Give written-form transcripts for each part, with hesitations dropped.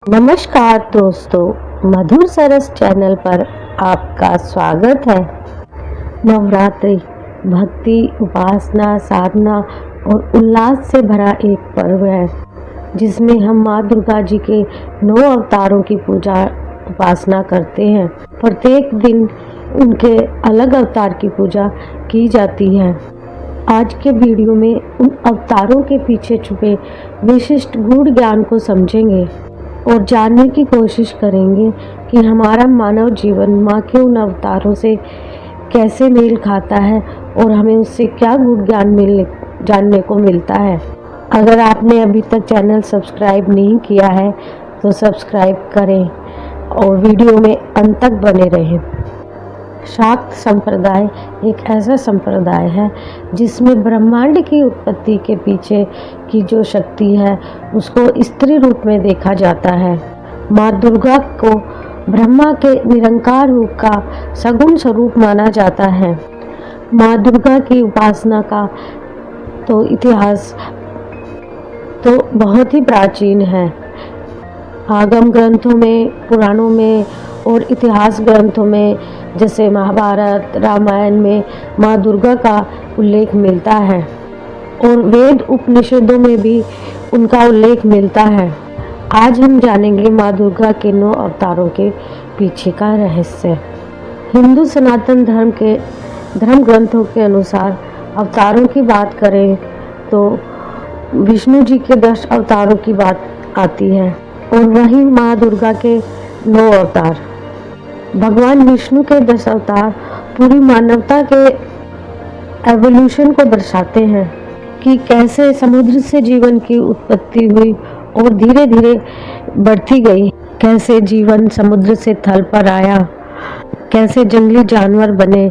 नमस्कार दोस्तों, मधुर सरस चैनल पर आपका स्वागत है। नवरात्रि भक्ति, उपासना, साधना और उल्लास से भरा एक पर्व है जिसमें हम माँ दुर्गा जी के 9 अवतारों की पूजा उपासना करते हैं। प्रत्येक दिन उनके अलग अवतार की पूजा की जाती है। आज के वीडियो में उन अवतारों के पीछे छुपे विशिष्ट गूढ़ ज्ञान को समझेंगे और जानने की कोशिश करेंगे कि हमारा मानव जीवन माँ के उन अवतारों से कैसे मेल खाता है और हमें उससे क्या गूढ़ ज्ञान जानने को मिलता है। अगर आपने अभी तक चैनल सब्सक्राइब नहीं किया है तो सब्सक्राइब करें और वीडियो में अंत तक बने रहें। शाक्त संप्रदाय एक ऐसा संप्रदाय है जिसमें ब्रह्मांड की उत्पत्ति के पीछे की जो शक्ति है उसको स्त्री रूप में देखा जाता है। माँ दुर्गा को ब्रह्मा के निरंकार रूप का सगुण स्वरूप माना जाता है। माँ दुर्गा की उपासना का तो इतिहास तो बहुत ही प्राचीन है। आगम ग्रंथों में, पुराणों में और इतिहास ग्रंथों में जैसे महाभारत, रामायण में माँ दुर्गा का उल्लेख मिलता है और वेद उपनिषदों में भी उनका उल्लेख मिलता है। आज हम जानेंगे माँ दुर्गा के 9 अवतारों के पीछे का रहस्य। हिंदू सनातन धर्म के धर्म ग्रंथों के अनुसार अवतारों की बात करें तो विष्णु जी के 10 अवतारों की बात आती है और वहीं माँ दुर्गा के 9 अवतार। भगवान विष्णु के 10 अवतार पूरी मानवता के एवोल्यूशन को दर्शाते हैं कि कैसे समुद्र से जीवन की उत्पत्ति हुई और धीरे धीरे बढ़ती गई, कैसे जीवन समुद्र से थल पर आया, कैसे जंगली जानवर बने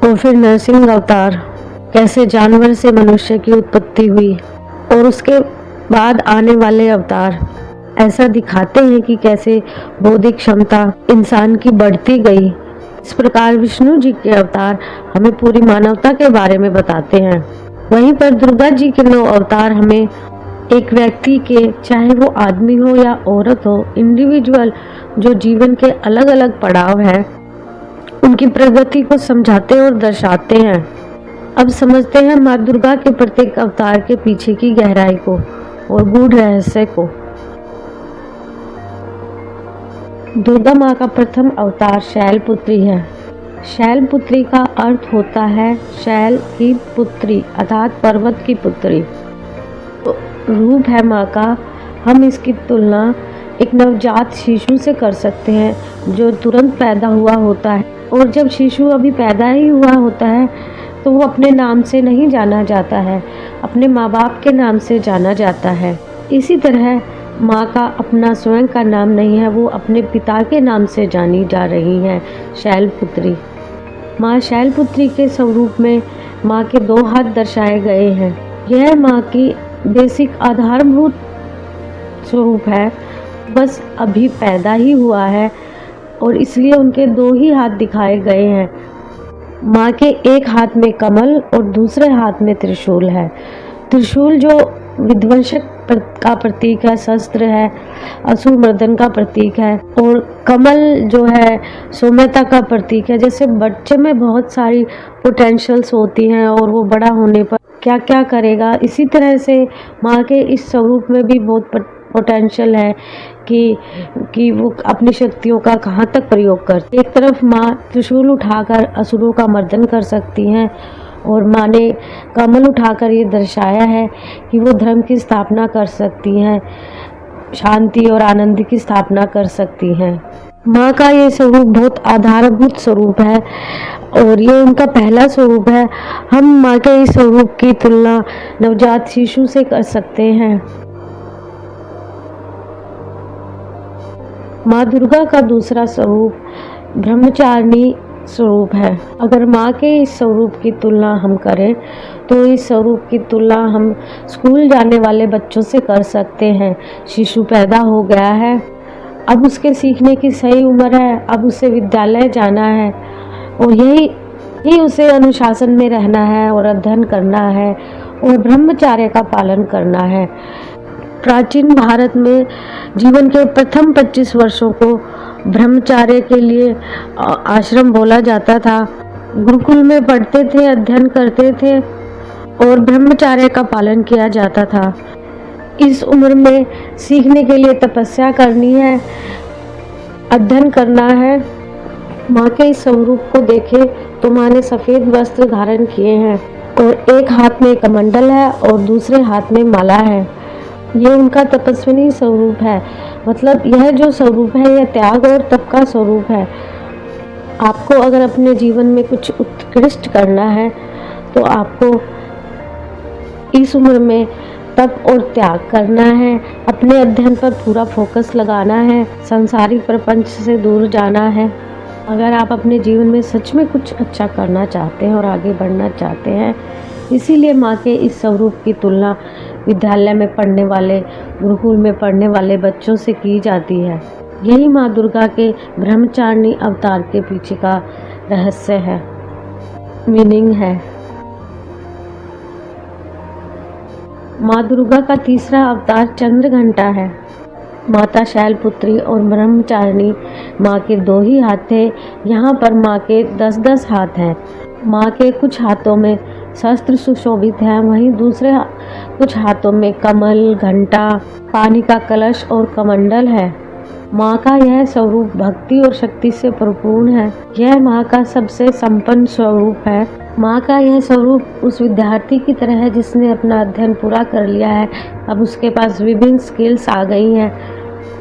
और फिर नरसिंह अवतार, कैसे जानवर से मनुष्य की उत्पत्ति हुई और उसके बाद आने वाले अवतार ऐसा दिखाते हैं कि कैसे बौद्धिक क्षमता इंसान की बढ़ती गई। इस प्रकार विष्णु जी के अवतार हमें पूरी मानवता के बारे में बताते हैं। वहीं पर दुर्गा जी के 9 अवतार हमें एक व्यक्ति के, चाहे वो आदमी हो या औरत हो, इंडिविजुअल जो जीवन के अलग अलग पड़ाव हैं उनकी प्रगति को समझाते और दर्शाते हैं। अब समझते हैं माँ दुर्गा के प्रत्येक अवतार के पीछे की गहराई को और गूढ़ रहस्य को। दुर्गा माँ का प्रथम अवतार शैलपुत्री है। शैलपुत्री का अर्थ होता है शैल की पुत्री अर्थात पर्वत की पुत्री। तो रूप है माँ का। हम इसकी तुलना एक नवजात शिशु से कर सकते हैं जो तुरंत पैदा हुआ होता है, और जब शिशु अभी पैदा ही हुआ होता है तो वो अपने नाम से नहीं जाना जाता है, अपने माँ बाप के नाम से जाना जाता है। इसी तरह माँ का अपना स्वयं का नाम नहीं है, वो अपने पिता के नाम से जानी जा रही है, शैलपुत्री। माँ शैलपुत्री के स्वरूप में माँ के 2 हाथ दर्शाए गए हैं। यह माँ की बेसिक आधारभूत स्वरूप है, बस अभी पैदा ही हुआ है और इसलिए उनके 2 ही हाथ दिखाए गए हैं। माँ के एक हाथ में कमल और दूसरे हाथ में त्रिशूल है। त्रिशूल जो विध्वंसक का प्रतीक है, शस्त्र है, असुर मर्दन का प्रतीक है, और कमल जो है सौम्यता का प्रतीक है। जैसे बच्चे में बहुत सारी पोटेंशियल्स होती हैं और वो बड़ा होने पर क्या क्या करेगा, इसी तरह से माँ के इस स्वरूप में भी बहुत पोटेंशियल है कि वो अपनी शक्तियों का कहाँ तक प्रयोग करती है। एक तरफ माँ त्रिशूल उठाकर असुरों का मर्दन कर सकती हैं और माँ ने कमल उठाकर ये दर्शाया है कि वो धर्म की स्थापना कर सकती हैं, शांति और आनंद की स्थापना कर सकती हैं। माँ का ये स्वरूप बहुत आधारभूत स्वरूप है और ये उनका पहला स्वरूप है। हम माँ के इस स्वरूप की तुलना नवजात शिशु से कर सकते हैं। माँ दुर्गा का दूसरा स्वरूप ब्रह्मचारिणी स्वरूप है। अगर माँ के इस स्वरूप की तुलना हम करें तो इस स्वरूप की तुलना हम स्कूल जाने वाले बच्चों से कर सकते हैं। शिशु पैदा हो गया है, अब उसके सीखने की सही उम्र है, अब उसे विद्यालय जाना है और यही उसे अनुशासन में रहना है और अध्ययन करना है और ब्रह्मचर्य का पालन करना है। प्राचीन भारत में जीवन के प्रथम 25 वर्षों को ब्रह्मचार्य के लिए आश्रम बोला जाता था। गुरुकुल में पढ़ते थे, अध्ययन करते थे और ब्रह्मचार्य का पालन किया जाता था। इस उम्र में सीखने के लिए तपस्या करनी है, अध्ययन करना है। माँ के इस स्वरूप को देखे तो माँ ने सफ़ेद वस्त्र धारण किए हैं और एक हाथ में कमंडल है और दूसरे हाथ में माला है। ये उनका तपस्विनी स्वरूप है। मतलब यह जो स्वरूप है यह त्याग और तप का स्वरूप है। आपको अगर अपने जीवन में कुछ उत्कृष्ट करना है तो आपको इस उम्र में तप और त्याग करना है, अपने अध्ययन पर पूरा फोकस लगाना है, संसारिक प्रपंच से दूर जाना है। अगर आप अपने जीवन में सच में कुछ अच्छा करना चाहते हैं और आगे बढ़ना चाहते हैं, इसीलिए माँ के इस स्वरूप की तुलना विद्यालय में पढ़ने वाले, गुरुकुल में पढ़ने वाले बच्चों से की जाती है। यही माँ दुर्गा के ब्रह्मचारिणी अवतार के पीछे का रहस्य है, मीनिंग है। माँ दुर्गा का तीसरा अवतार चंद्रघंटा है। माता शैलपुत्री और ब्रह्मचारिणी माँ के 2 ही हाथ थे। यहाँ पर माँ के 10-10 हाथ हैं। माँ के कुछ हाथों में शस्त्र सुशोभित हैं, वहीं दूसरे कुछ हाथों में कमल, घंटा, पानी का कलश और कमंडल है। माँ का यह स्वरूप भक्ति और शक्ति से परिपूर्ण है। यह माँ का सबसे संपन्न स्वरूप है। माँ का यह स्वरूप उस विद्यार्थी की तरह है जिसने अपना अध्ययन पूरा कर लिया है। अब उसके पास विभिन्न स्किल्स आ गई हैं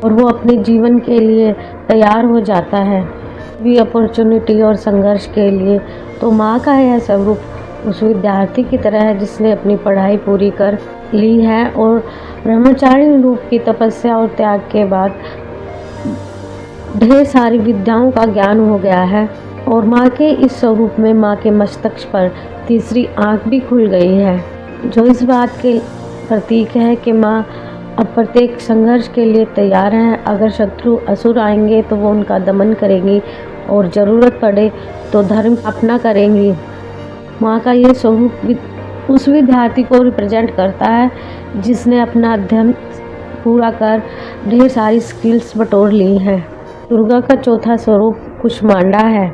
और वो अपने जीवन के लिए तैयार हो जाता है, भी अपॉर्चुनिटी और संघर्ष के लिए। तो माँ का यह स्वरूप उस विद्यार्थी की तरह है जिसने अपनी पढ़ाई पूरी कर ली है और ब्रह्मचारी रूप की तपस्या और त्याग के बाद ढेर सारी विद्याओं का ज्ञान हो गया है। और माँ के इस स्वरूप में माँ के मस्तक पर तीसरी आँख भी खुल गई है, जो इस बात के प्रतीक है कि माँ अब प्रत्येक संघर्ष के लिए तैयार हैं। अगर शत्रु असुर आएंगे तो वो उनका दमन करेंगी और ज़रूरत पड़े तो धर्म अपना करेंगी। माँ का ये स्वरूप उस विद्यार्थी को रिप्रेजेंट करता है जिसने अपना अध्ययन पूरा कर ढेर सारी स्किल्स बटोर ली हैं। दुर्गा का चौथा स्वरूप कुष्मांडा है।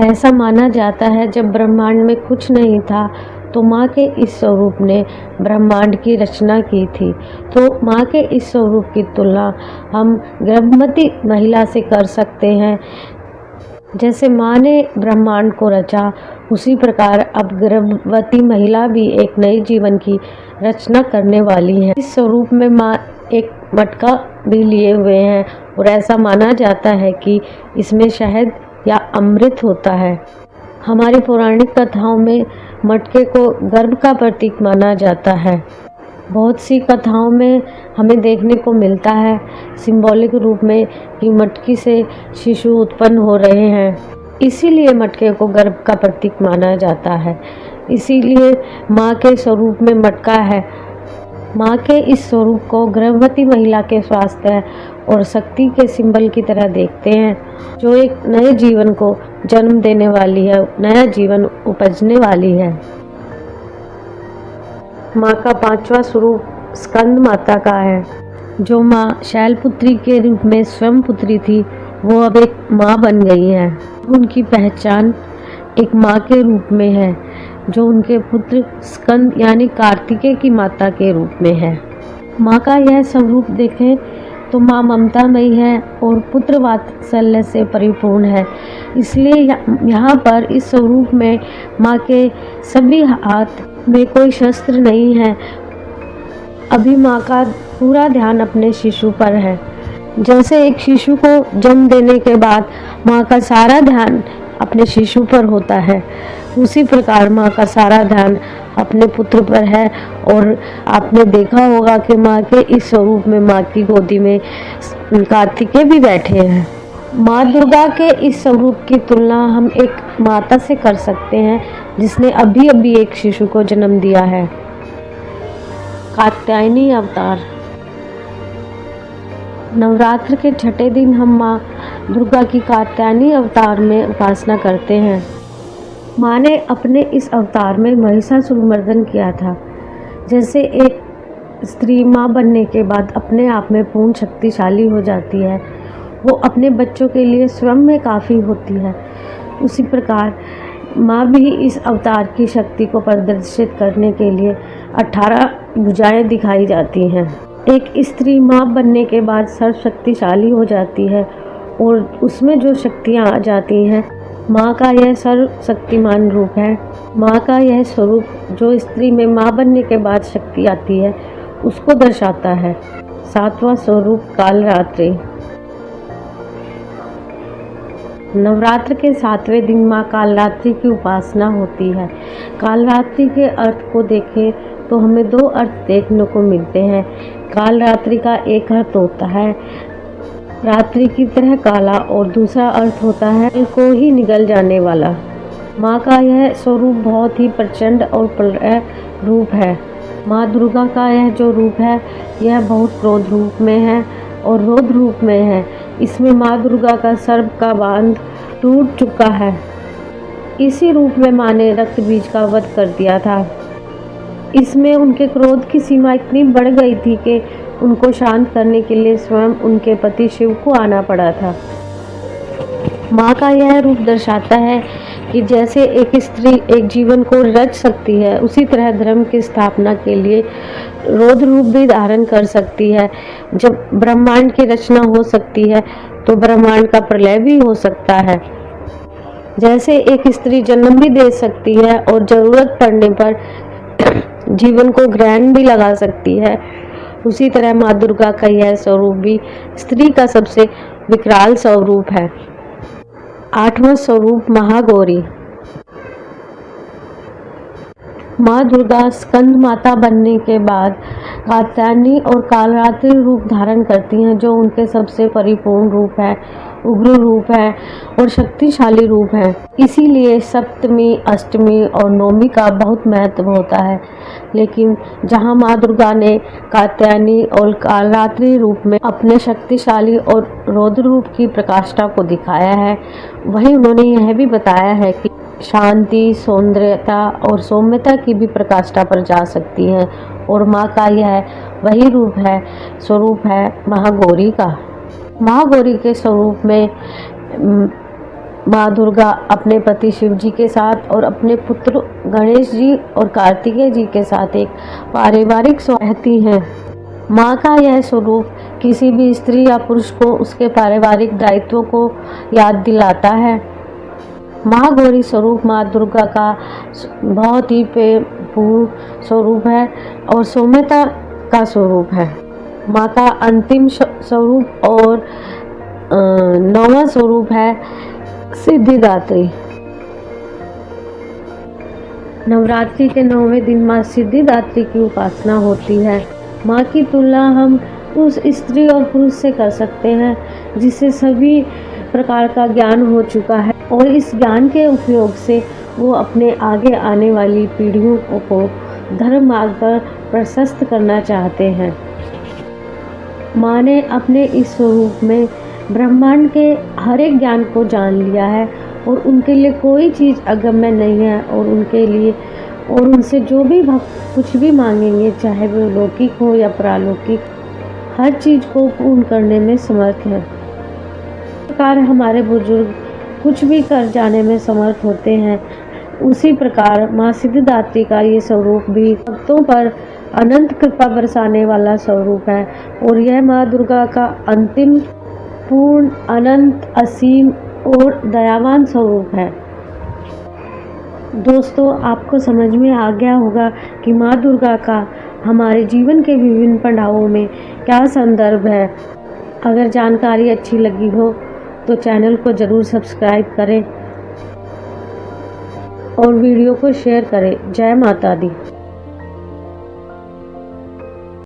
ऐसा माना जाता है जब ब्रह्मांड में कुछ नहीं था तो माँ के इस स्वरूप ने ब्रह्मांड की रचना की थी। तो माँ के इस स्वरूप की तुलना हम गर्भवती महिला से कर सकते हैं। जैसे माँ ने ब्रह्मांड को रचा, उसी प्रकार अब गर्भवती महिला भी एक नए जीवन की रचना करने वाली है। इस स्वरूप में माँ एक मटका भी लिए हुए हैं और ऐसा माना जाता है कि इसमें शहद या अमृत होता है। हमारी पौराणिक कथाओं में मटके को गर्भ का प्रतीक माना जाता है। बहुत सी कथाओं में हमें देखने को मिलता है सिंबॉलिक रूप में कि मटकी से शिशु उत्पन्न हो रहे हैं, इसीलिए मटके को गर्भ का प्रतीक माना जाता है। इसीलिए माँ के स्वरूप में मटका है। माँ के इस स्वरूप को गर्भवती महिला के स्वास्थ्य और शक्ति के सिंबल की तरह देखते हैं, जो एक नए जीवन को जन्म देने वाली है, नया जीवन उपजने वाली है। माँ का 5वां स्वरूप स्कंद माता का है। जो माँ शैलपुत्री के रूप में स्वयं पुत्री थी, वो अब एक माँ बन गई है। उनकी पहचान एक माँ के रूप में है, जो उनके पुत्र स्कंद यानी कार्तिकेय की माता के रूप में है। माँ का यह स्वरूप देखें तो माँ ममतामयी है और पुत्र वात्सल्य से परिपूर्ण है। इसलिए यहाँ पर इस स्वरूप में माँ के सभी हाथ में कोई शस्त्र नहीं है। अभी माँ का पूरा ध्यान अपने शिशु पर है। जैसे एक शिशु को जन्म देने के बाद माँ का सारा ध्यान अपने शिशु पर होता है, उसी प्रकार माँ का सारा ध्यान अपने पुत्र पर है। और आपने देखा होगा कि माँ के इस स्वरूप में माँ की गोदी में कार्तिकेय भी बैठे हैं। माँ दुर्गा के इस स्वरूप की तुलना हम एक माता से कर सकते हैं जिसने अभी अभी एक शिशु को जन्म दिया है। कात्यायनी अवतार। नवरात्र के छठे दिन हम माँ दुर्गा की कात्यायनी अवतार में उपासना करते हैं। माँ ने अपने इस अवतार में महिषासुरमर्दन किया था। जैसे एक स्त्री माँ बनने के बाद अपने आप में पूर्ण शक्तिशाली हो जाती है, वो अपने बच्चों के लिए स्वयं में काफ़ी होती है, उसी प्रकार माँ भी इस अवतार की शक्ति को प्रदर्शित करने के लिए 18 भुजाएं दिखाई जाती हैं। एक स्त्री माँ बनने के बाद सर्वशक्तिशाली हो जाती है और उसमें जो शक्तियाँ आ जाती हैं, माँ का यह सर्वशक्तिमान रूप है। माँ का यह स्वरूप जो स्त्री में माँ बनने के बाद शक्ति आती है उसको दर्शाता है। 7वां स्वरूप कालरात्रि। नवरात्र के 7वें दिन माँ कालरात्रि की उपासना होती है। कालरात्रि के अर्थ को देखें तो हमें 2 अर्थ देखने को मिलते हैं। कालरात्रि का एक अर्थ होता है रात्रि की तरह काला और दूसरा अर्थ होता है कल को ही निगल जाने वाला। माँ का यह स्वरूप बहुत ही प्रचंड और प्रलय रूप है। माँ दुर्गा का यह जो रूप है यह बहुत क्रोध रूप में है और रौद्र रूप में है। इसमें माँ दुर्गा का सर्प का बांध टूट चुका है। इसी रूप में माँ ने रक्त बीज का वध कर दिया था। इसमें उनके क्रोध की सीमा इतनी बढ़ गई थी कि उनको शांत करने के लिए स्वयं उनके पति शिव को आना पड़ा था। माँ का यह रूप दर्शाता है कि जैसे एक स्त्री एक जीवन को रच सकती है, उसी तरह धर्म की स्थापना के लिए रौद्र रूप भी धारण कर सकती है। जब ब्रह्मांड की रचना हो सकती है तो ब्रह्मांड का प्रलय भी हो सकता है। जैसे एक स्त्री जन्म भी दे सकती है और जरूरत पड़ने पर जीवन को ग्रहण भी लगा सकती है, उसी तरह माँ दुर्गा का यह स्वरूप भी स्त्री का सबसे विकराल स्वरूप है। 8वां स्वरूप महागौरी। माँ दुर्गा स्कंद माता बनने के बाद कात्यायनी और कालरात्रि रूप धारण करती हैं, जो उनके सबसे परिपूर्ण रूप है, उग्र रूप है और शक्तिशाली रूप है। इसीलिए सप्तमी, अष्टमी और नवमी का बहुत महत्व होता है। लेकिन जहाँ माँ दुर्गा ने कात्यायनी और कालरात्रि रूप में अपने शक्तिशाली और रौद्र रूप की प्रकाष्ठा को दिखाया है, वहीं उन्होंने यह भी बताया है कि शांति, सौंदर्यता और सौम्यता की भी प्रकाष्ठा पर जा सकती है और माँ का यह वही रूप है, स्वरूप है महागौरी का। महागौरी के स्वरूप में माँ दुर्गा अपने पति शिव जी के साथ और अपने पुत्र गणेश जी और कार्तिकेय जी के साथ एक पारिवारिक रहती हैं। माँ का यह स्वरूप किसी भी स्त्री या पुरुष को उसके पारिवारिक दायित्वों को याद दिलाता है। महागौरी स्वरूप माँ दुर्गा का बहुत ही पूर्ण स्वरूप है और सौम्यता का स्वरूप है। माँ का अंतिम स्वरूप और 9वां स्वरूप है सिद्धिदात्री। नवरात्रि के 9वें दिन माँ सिद्धिदात्री की उपासना होती है। माँ की तुलना हम उस स्त्री और पुरुष से कर सकते हैं जिसे सभी प्रकार का ज्ञान हो चुका है और इस ज्ञान के उपयोग से वो अपने आगे आने वाली पीढ़ियों को धर्म मार्ग पर प्रशस्त करना चाहते हैं। माँ ने अपने इस स्वरूप में ब्रह्मांड के हर एक ज्ञान को जान लिया है और उनके लिए कोई चीज़ अगम्य नहीं है और उनके लिए और उनसे जो भी भक्त कुछ भी मांगेंगे, चाहे वो लौकिक हो या परालौकिक, हर चीज़ को पूर्ण करने में समर्थ है। इस प्रकार हमारे बुजुर्ग कुछ भी कर जाने में समर्थ होते हैं, उसी प्रकार माँ सिद्धिदात्री का ये स्वरूप भी भक्तों पर अनंत कृपा बरसाने वाला स्वरूप है और यह माँ दुर्गा का अंतिम, पूर्ण, अनंत, असीम और दयावान स्वरूप है। दोस्तों, आपको समझ में आ गया होगा कि माँ दुर्गा का हमारे जीवन के विभिन्न पड़ावों में क्या संदर्भ है। अगर जानकारी अच्छी लगी हो तो चैनल को ज़रूर सब्सक्राइब करें और वीडियो को शेयर करें। जय माता दी।